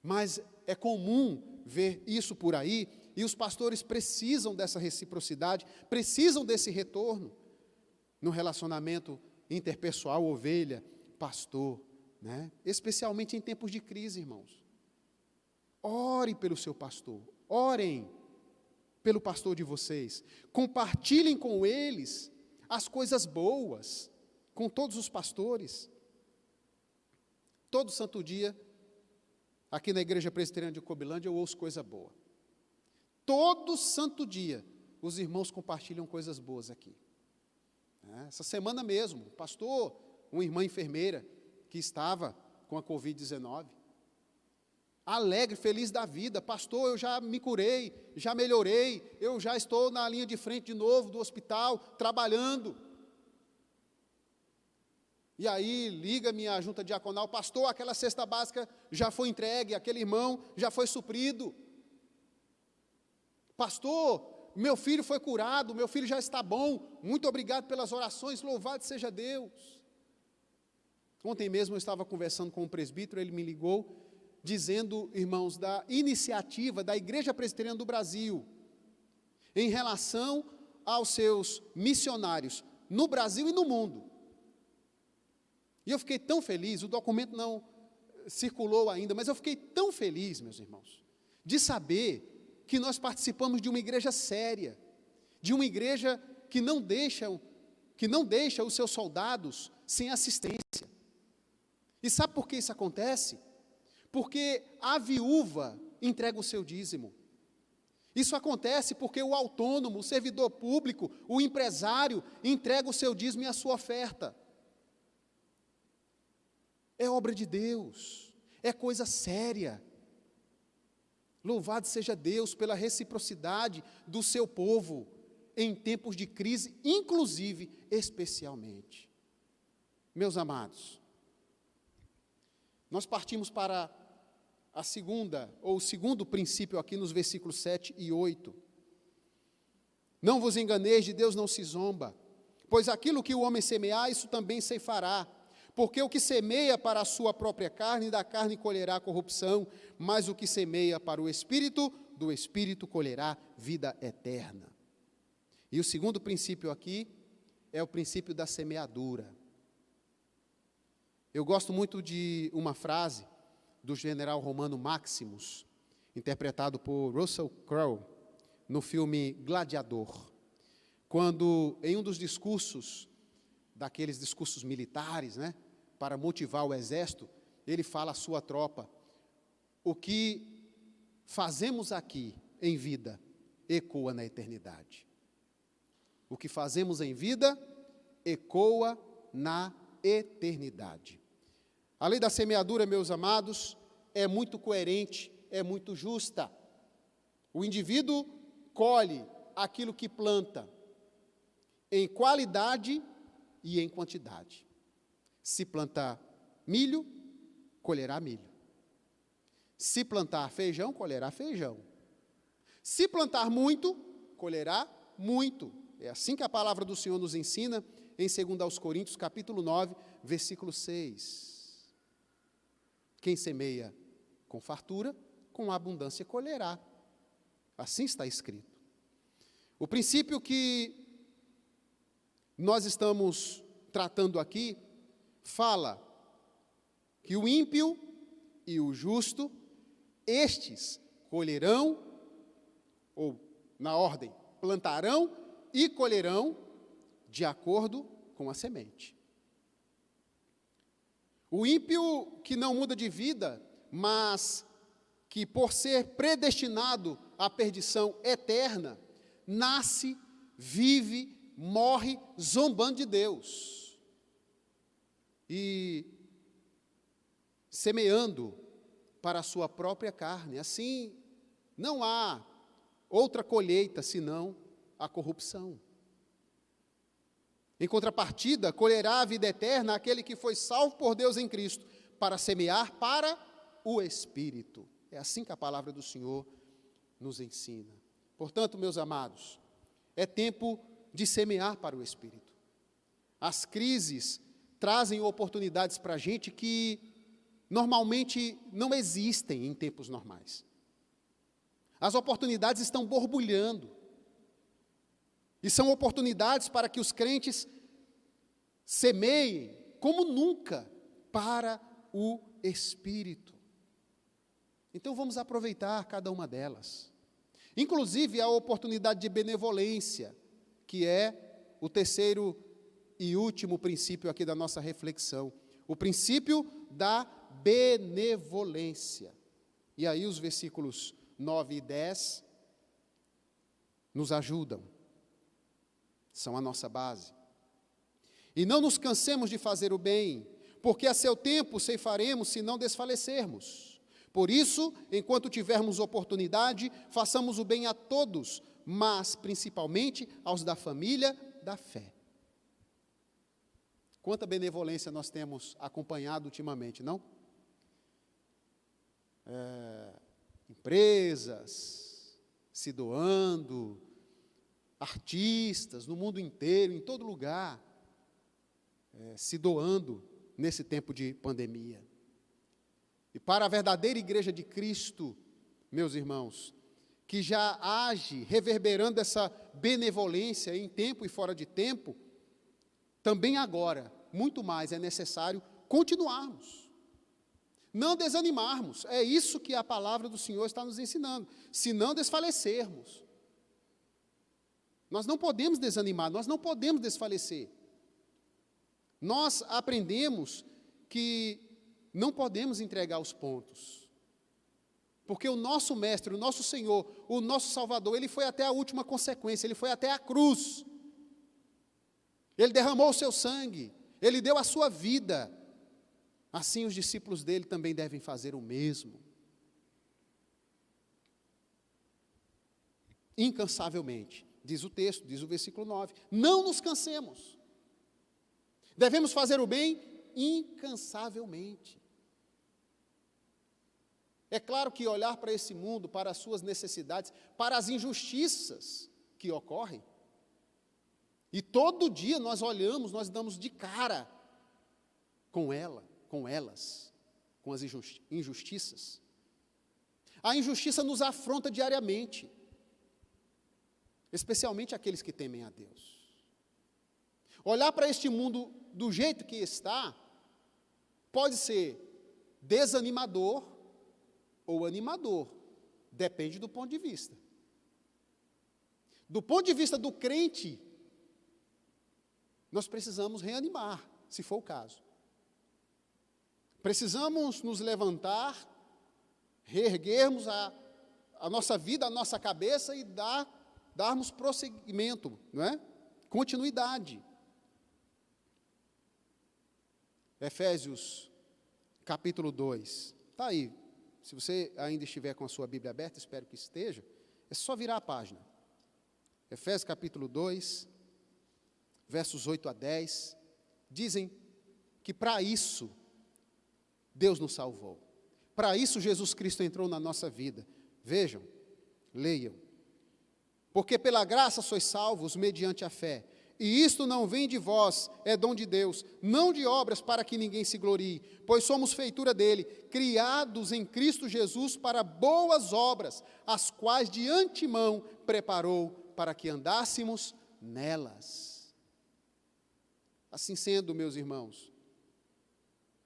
Mas é comum ver isso por aí, e os pastores precisam dessa reciprocidade, precisam desse retorno no relacionamento interpessoal, ovelha, pastor, né? Especialmente em tempos de crise, irmãos. Ore pelo seu pastor, orem. pelo pastor de vocês. Compartilhem com eles as coisas boas, com todos os pastores. Todo santo dia, aqui na Igreja Presbiteriana de Cobilândia, eu ouço coisa boa. Todo santo dia, os irmãos compartilham coisas boas aqui. Essa semana mesmo, pastor, uma irmã enfermeira que estava com a Covid-19, alegre, feliz da vida, pastor, eu já me curei, já melhorei, eu já estou na linha de frente de novo do hospital, trabalhando. E aí, liga-me a junta diaconal, pastor, aquela cesta básica já foi entregue, aquele irmão já foi suprido. Pastor, meu filho foi curado, meu filho já está bom, muito obrigado pelas orações, louvado seja Deus. Ontem mesmo eu estava conversando com um presbítero, ele me ligou, dizendo, irmãos, da iniciativa da Igreja Presbiteriana do Brasil, em relação aos seus missionários, no Brasil e no mundo. E eu fiquei tão feliz, o documento não circulou ainda, mas eu fiquei tão feliz, meus irmãos, de saber que nós participamos de uma igreja séria, de uma igreja que não deixa os seus soldados sem assistência. E sabe por que isso acontece? Porque a viúva entrega o seu dízimo. Isso acontece porque o autônomo, o servidor público, o empresário, entrega o seu dízimo e a sua oferta. É obra de Deus, é coisa séria. Louvado seja Deus pela reciprocidade do seu povo em tempos de crise, inclusive, especialmente. Meus amados, nós partimos para a segunda, ou o segundo princípio aqui nos versículos 7 e 8. Não vos enganeis, de Deus não se zomba, pois aquilo que o homem semear, isso também ceifará. Porque o que semeia para a sua própria carne, da carne colherá corrupção, mas o que semeia para o Espírito, do Espírito colherá vida eterna. E o segundo princípio aqui é o princípio da semeadura. Eu gosto muito de uma frase do general romano Maximus, interpretado por Russell Crowe, no filme Gladiador, quando em um dos discursos, daqueles discursos militares, para motivar o exército, ele fala à sua tropa: o que fazemos aqui em vida ecoa na eternidade. O que fazemos em vida ecoa na eternidade. A lei da semeadura, meus amados, é muito coerente, é muito justa. O indivíduo colhe aquilo que planta, em qualidade e em quantidade. Se plantar milho, colherá milho. Se plantar feijão, colherá feijão. Se plantar muito, colherá muito. É assim que a palavra do Senhor nos ensina em 2 Coríntios, capítulo 9, versículo 6. Quem semeia com fartura, com abundância colherá. Assim está escrito. O princípio que nós estamos tratando aqui fala que o ímpio e o justo, estes colherão, ou na ordem, plantarão e colherão de acordo com a semente. O ímpio que não muda de vida, mas que por ser predestinado à perdição eterna, nasce, vive, morre zombando de Deus. E semeando para a sua própria carne. Assim, não há outra colheita senão a corrupção. Em contrapartida, colherá a vida eterna aquele que foi salvo por Deus em Cristo, para semear para o Espírito. É assim que a palavra do Senhor nos ensina. Portanto, meus amados, é tempo de semear para o Espírito. As crises trazem oportunidades para a gente que normalmente não existem em tempos normais. As oportunidades estão borbulhando. E são oportunidades para que os crentes semeiem como nunca para o Espírito. Então vamos aproveitar cada uma delas. Inclusive a oportunidade de benevolência, que é o terceiro e último princípio aqui da nossa reflexão. O princípio da benevolência. E aí os versículos 9 e 10 nos ajudam. São a nossa base. E não nos cansemos de fazer o bem, porque a seu tempo ceifaremos se não desfalecermos. Por isso, enquanto tivermos oportunidade, façamos o bem a todos, mas principalmente aos da família da fé. Quanta benevolência nós temos acompanhado ultimamente, não? Empresas se doando, artistas no mundo inteiro, em todo lugar, se doando nesse tempo de pandemia. E para a verdadeira igreja de Cristo, meus irmãos, que já age reverberando essa benevolência em tempo e fora de tempo, também agora, muito mais é necessário continuarmos, não desanimarmos. É isso que a palavra do Senhor está nos ensinando, se não desfalecermos. Nós não podemos desanimar, nós não podemos desfalecer. Nós aprendemos que não podemos entregar os pontos, porque o nosso Mestre, o nosso Senhor, o nosso Salvador, Ele foi até a última consequência, Ele foi até a cruz. Ele derramou o seu sangue, Ele deu a sua vida. Assim os discípulos dele também devem fazer o mesmo. Incansavelmente, diz o texto, diz o versículo 9. Não nos cansemos. Devemos fazer o bem incansavelmente. É claro que olhar para esse mundo, para as suas necessidades, para as injustiças que ocorrem, e todo dia nós olhamos, nós damos de cara com elas, com as injustiças. A injustiça nos afronta diariamente, especialmente aqueles que temem a Deus. Olhar para este mundo do jeito que está, pode ser desanimador ou animador, depende do ponto de vista. Do ponto de vista do crente, nós precisamos reanimar, se for o caso. Precisamos nos levantar, reerguermos a nossa vida, a nossa cabeça e darmos prosseguimento, não é? Continuidade. Efésios, capítulo 2. Está aí. Se você ainda estiver com a sua Bíblia aberta, espero que esteja, é só virar a página. Efésios, capítulo 2, versos 8 a 10, dizem que para isso Deus nos salvou. Para isso Jesus Cristo entrou na nossa vida. Vejam, leiam. Porque pela graça sois salvos mediante a fé. E isto não vem de vós, é dom de Deus, não de obras para que ninguém se glorie, pois somos feitura dele, criados em Cristo Jesus para boas obras, as quais de antemão preparou para que andássemos nelas. Assim sendo, meus irmãos,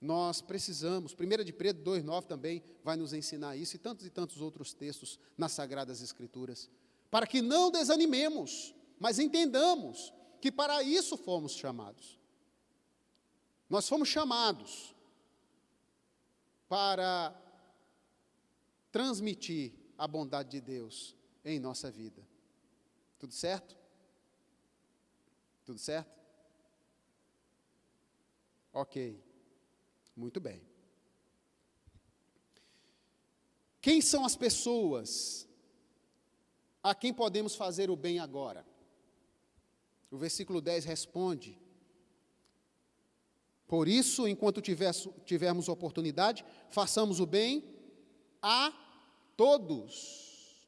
nós precisamos, 1 de Pedro 2,9 também vai nos ensinar isso, e tantos outros textos nas Sagradas Escrituras, para que não desanimemos, mas entendamos que para isso fomos chamados. Nós fomos chamados para transmitir a bondade de Deus em nossa vida. Tudo certo? Tudo certo? Ok. Muito bem. Quem são as pessoas a quem podemos fazer o bem agora? O versículo 10 responde: por isso, enquanto tivermos oportunidade, façamos o bem a todos.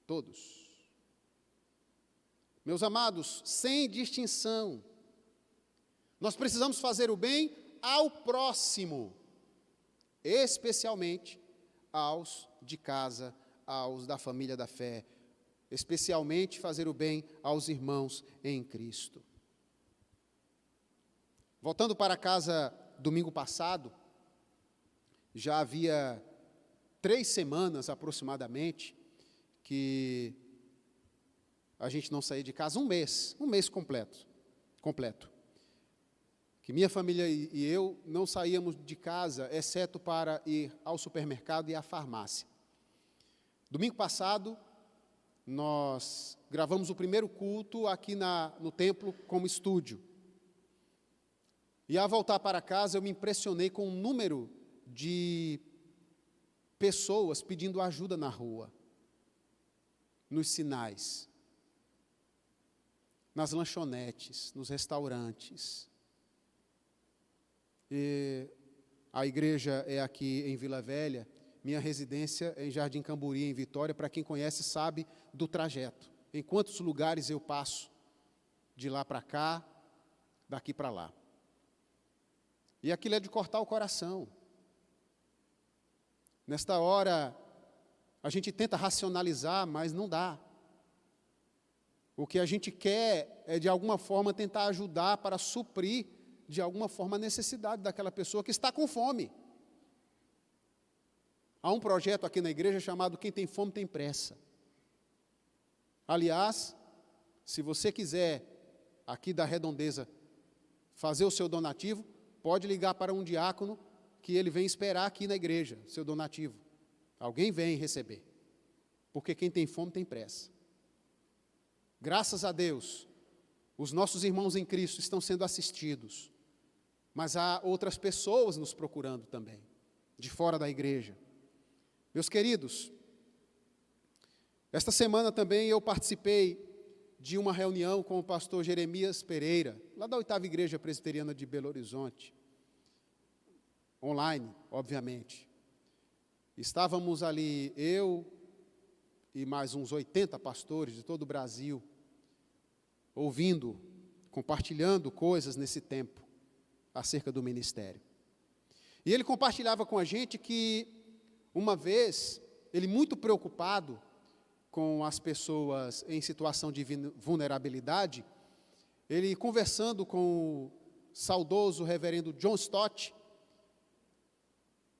Todos. Meus amados, sem distinção, nós precisamos fazer o bem ao próximo, especialmente aos de casa, aos da família da fé, especialmente fazer o bem aos irmãos em Cristo. Voltando para casa domingo passado, já havia 3 semanas aproximadamente, que a gente não saía de casa um mês completo. Que minha família e eu não saíamos de casa, exceto para ir ao supermercado e à farmácia. Domingo passado, nós gravamos o primeiro culto aqui no templo como estúdio. E ao voltar para casa, eu me impressionei com o número de pessoas pedindo ajuda na rua, nos sinais, nas lanchonetes, nos restaurantes. E a igreja é aqui em Vila Velha, minha residência é em Jardim Camburi, em Vitória. Para quem conhece, sabe do trajeto. Em quantos lugares eu passo de lá para cá, daqui para lá. E aquilo é de cortar o coração. Nesta hora, a gente tenta racionalizar, mas não dá. O que a gente quer é, de alguma forma, tentar ajudar para suprir, de alguma forma, a necessidade daquela pessoa que está com fome. Há um projeto aqui na igreja chamado Quem Tem Fome Tem Pressa. Aliás, se você quiser, aqui da Redondeza, fazer o seu donativo, pode ligar para um diácono, que ele vem esperar aqui na igreja, seu donativo. Alguém vem receber. Porque quem tem fome tem pressa. Graças a Deus, os nossos irmãos em Cristo estão sendo assistidos. Mas há outras pessoas nos procurando também, de fora da igreja. Meus queridos, esta semana também eu participei de uma reunião com o pastor Jeremias Pereira, lá da 8ª Igreja Presbiteriana de Belo Horizonte, online, obviamente. Estávamos ali, eu e mais uns 80 pastores de todo o Brasil, ouvindo, compartilhando coisas nesse tempo, acerca do ministério. E ele compartilhava com a gente que, uma vez, ele muito preocupado com as pessoas em situação de vulnerabilidade, ele conversando com o saudoso reverendo John Stott,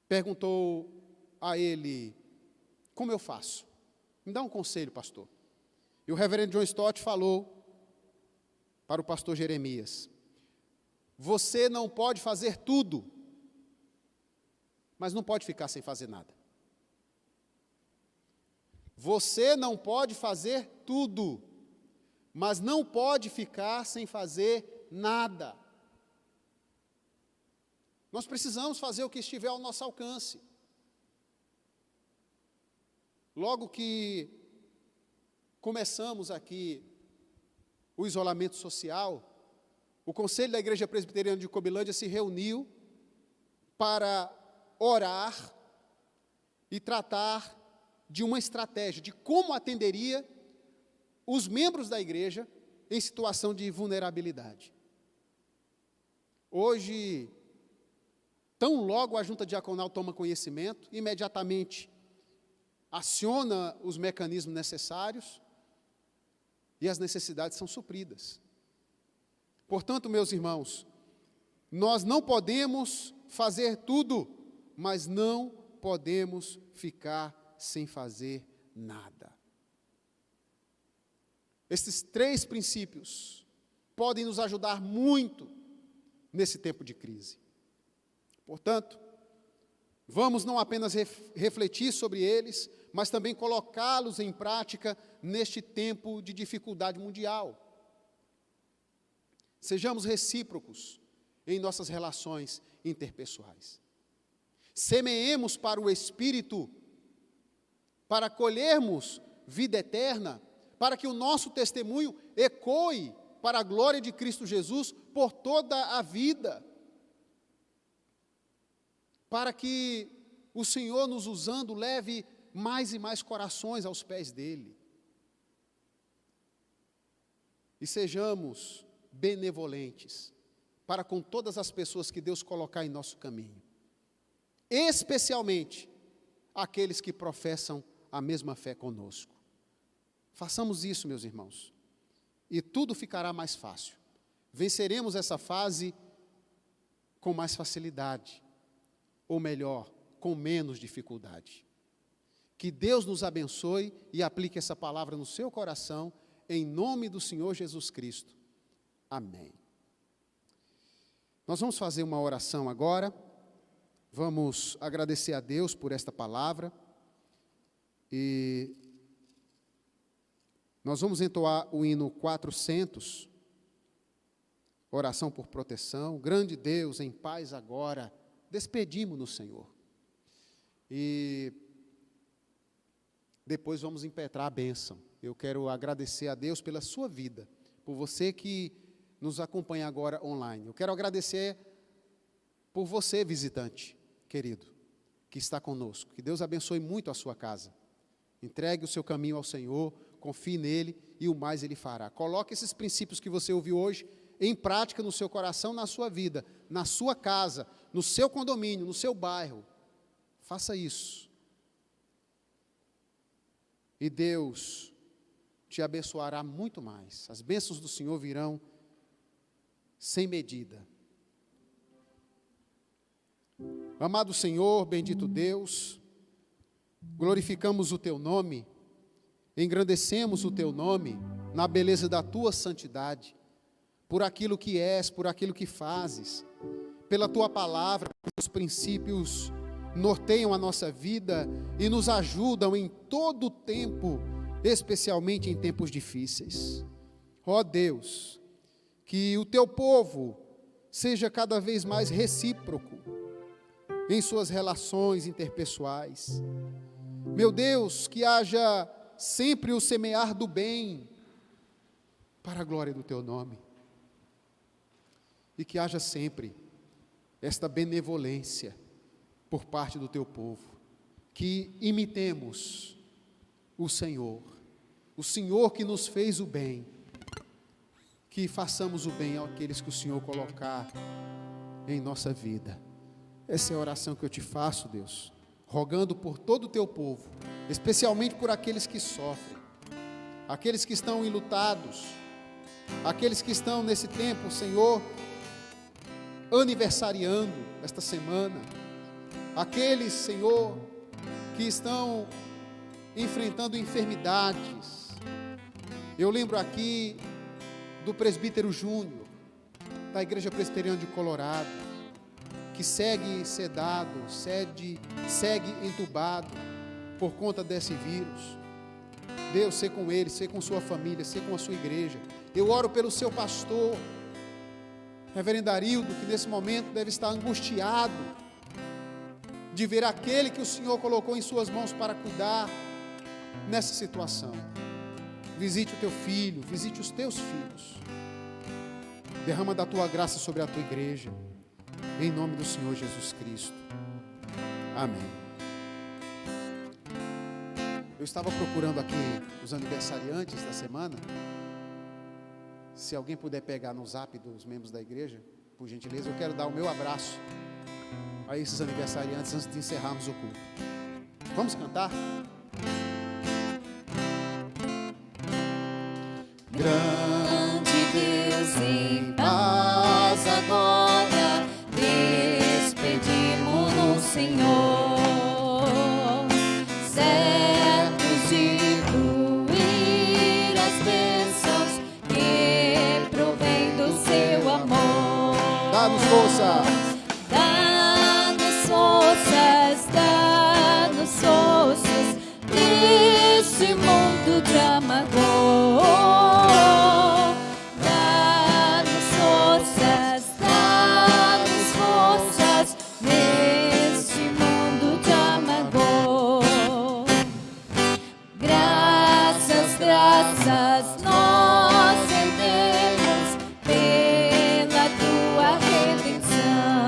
perguntou a ele: como eu faço? Me dá um conselho, pastor. E o reverendo John Stott falou para o pastor Jeremias: você não pode fazer tudo, mas não pode ficar sem fazer nada. Você não pode fazer tudo, mas não pode ficar sem fazer nada. Nós precisamos fazer o que estiver ao nosso alcance. Logo que começamos aqui o isolamento social, o Conselho da Igreja Presbiteriana de Cobilândia se reuniu para orar e tratar de uma estratégia, de como atenderia os membros da igreja em situação de vulnerabilidade. Hoje, tão logo a junta diaconal toma conhecimento, imediatamente aciona os mecanismos necessários e as necessidades são supridas. Portanto, meus irmãos, nós não podemos fazer tudo, mas não podemos ficar sem fazer nada. Esses 3 princípios podem nos ajudar muito nesse tempo de crise. Portanto, vamos não apenas refletir sobre eles, mas também colocá-los em prática neste tempo de dificuldade mundial. Sejamos recíprocos em nossas relações interpessoais. Semeemos para o Espírito, para colhermos vida eterna, para que o nosso testemunho ecoe para a glória de Cristo Jesus por toda a vida, para que o Senhor, nos usando, leve mais e mais corações aos pés dEle. E sejamos benevolentes para com todas as pessoas que Deus colocar em nosso caminho, especialmente aqueles que professam a mesma fé conosco. Façamos isso, meus irmãos, e tudo ficará mais fácil. Venceremos essa fase com mais facilidade, ou melhor, com menos dificuldade. Que Deus nos abençoe e aplique essa palavra no seu coração, em nome do Senhor Jesus Cristo. Amém. Nós vamos fazer uma oração agora, vamos agradecer a Deus por esta palavra, e nós vamos entoar o hino 400, oração por proteção. Grande Deus, em paz agora, despedimos-nos, Senhor. E depois vamos impetrar a bênção. Eu quero agradecer a Deus pela sua vida, por você que nos acompanha agora online. Eu quero agradecer por você, visitante, querido, que está conosco. Que Deus abençoe muito a sua casa. Entregue o seu caminho ao Senhor, confie nele e o mais Ele fará. Coloque esses princípios que você ouviu hoje em prática no seu coração, na sua vida, na sua casa, no seu condomínio, no seu bairro. Faça isso. E Deus te abençoará muito mais. As bênçãos do Senhor virão sem medida. Amado Senhor, bendito Deus, glorificamos o Teu nome, engrandecemos o Teu nome na beleza da Tua santidade, por aquilo que és, por aquilo que fazes, pela Tua palavra, os princípios norteiam a nossa vida e nos ajudam em todo o tempo, especialmente em tempos difíceis. Ó Deus, que o Teu povo seja cada vez mais recíproco em suas relações interpessoais. Meu Deus, que haja sempre o semear do bem para a glória do Teu nome. E que haja sempre esta benevolência por parte do Teu povo. Que imitemos o Senhor que nos fez o bem. Que façamos o bem àqueles que o Senhor colocar em nossa vida. Essa é a oração que eu te faço, Deus, rogando por todo o Teu povo, especialmente por aqueles que sofrem, aqueles que estão enlutados, aqueles que estão nesse tempo, Senhor, aniversariando esta semana, aqueles, Senhor, que estão enfrentando enfermidades. Eu lembro aqui do presbítero Júnior, da Igreja Presbiteriana de Colorado, que segue sedado, segue entubado por conta desse vírus. Deus, ser com ele, ser com sua família, ser com a sua igreja. Eu oro pelo seu pastor, reverendo Arildo, que nesse momento deve estar angustiado de ver aquele que o Senhor colocou em suas mãos para cuidar nessa situação. Visite o teu filho, visite os teus filhos. Derrama da tua graça sobre a tua igreja, em nome do Senhor Jesus Cristo. Amém. Eu estava procurando aqui os aniversariantes da semana. Se alguém puder pegar no zap dos membros da igreja, por gentileza, eu quero dar o meu abraço a esses aniversariantes antes de encerrarmos o culto. Vamos cantar? Grande Deus, em paz agora, despedimos no Senhor, certos de fluir as bênçãos que provém do seu amor. Dá-nos força. Dá-nos forças, dá-nos forças nesse mundo de amargor. Dá-nos forças nesse mundo de amargor. Graças nós rendemos pela tua redenção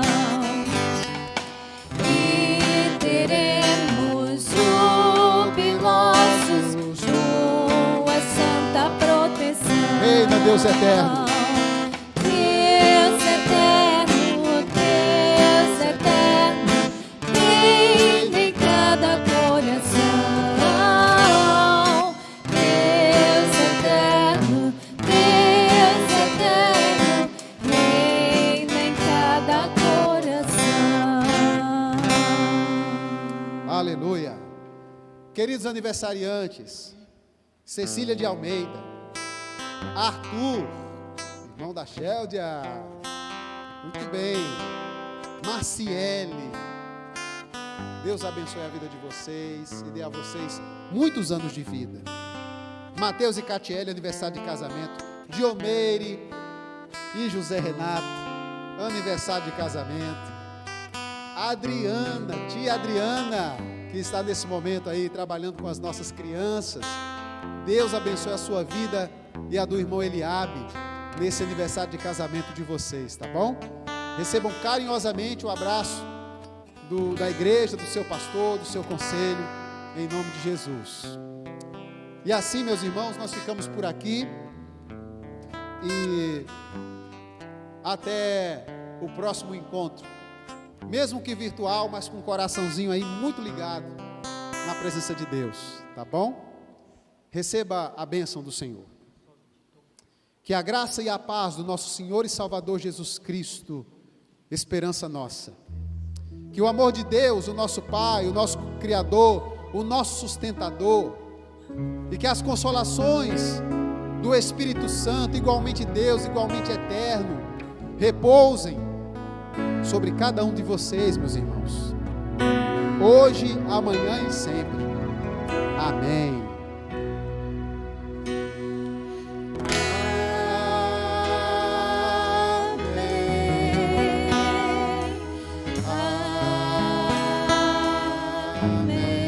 e teremos jubilosos tua santa proteção. Reina Deus eterno. Deus eterno, Deus eterno, reina em cada coração. Deus eterno, reina em cada coração. Aleluia. Queridos aniversariantes, Cecília de Almeida, Arthur, irmão da Xéldia, muito bem, Marciele, Deus abençoe a vida de vocês e dê a vocês muitos anos de vida. Mateus e Catiele, aniversário de casamento. Diomeire e José Renato, aniversário de casamento. Adriana, tia Adriana, que está nesse momento aí trabalhando com as nossas crianças. Deus abençoe a sua vida e a do irmão Eliabe nesse aniversário de casamento de vocês, tá bom? Recebam carinhosamente o abraço da igreja, do seu pastor, do seu conselho, em nome de Jesus. E assim, meus irmãos, nós ficamos por aqui e até o próximo encontro, mesmo que virtual, mas com um coraçãozinho aí muito ligado na presença de Deus, tá bom? Receba a bênção do Senhor. Que a graça e a paz do nosso Senhor e Salvador Jesus Cristo, esperança nossa, que o amor de Deus, o nosso Pai, o nosso Criador, o nosso sustentador, e que as consolações do Espírito Santo, igualmente Deus, igualmente eterno, repousem sobre cada um de vocês, meus irmãos, hoje, amanhã e sempre. Amém. Amém.